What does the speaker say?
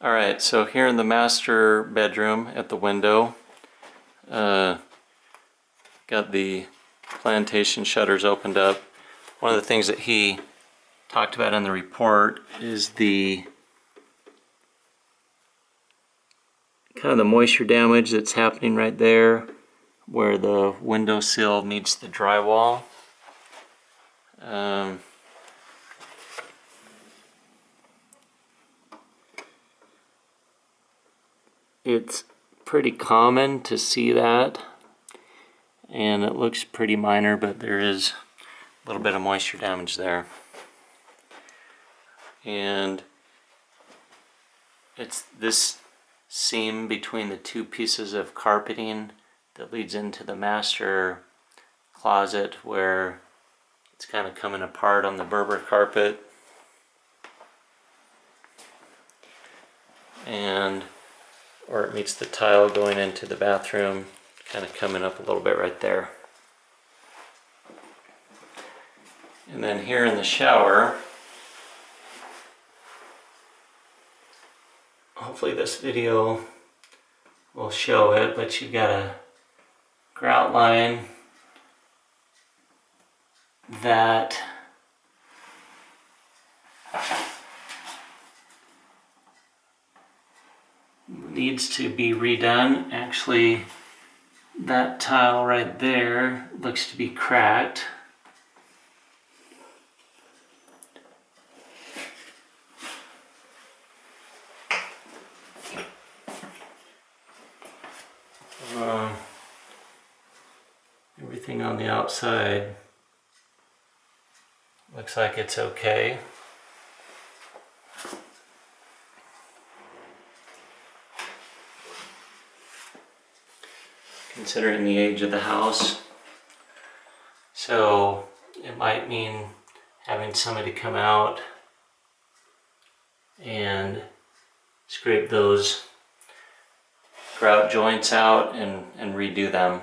Alright, so here in the master bedroom at the window, got the plantation shutters opened up. One of the things that he talked about in the report is the kind of the moisture damage that's happening right there where the windowsill meets the drywall. It's pretty common to see that, and it looks pretty minor, but there is a little bit of moisture damage there. And it's this seam between the two pieces of carpeting that leads into the master closet where it's kind of coming apart on the Berber carpet. Or it meets the tile going into the bathroom, kind of coming up a little bit right there. And then here in the shower, hopefully this video will show it, but you've got a grout line that needs to be redone. Actually, that tile right there looks to be cracked. Everything on the outside looks like it's okay. Considering the age of the house. So it might mean having somebody come out and scrape those grout joints out and redo them.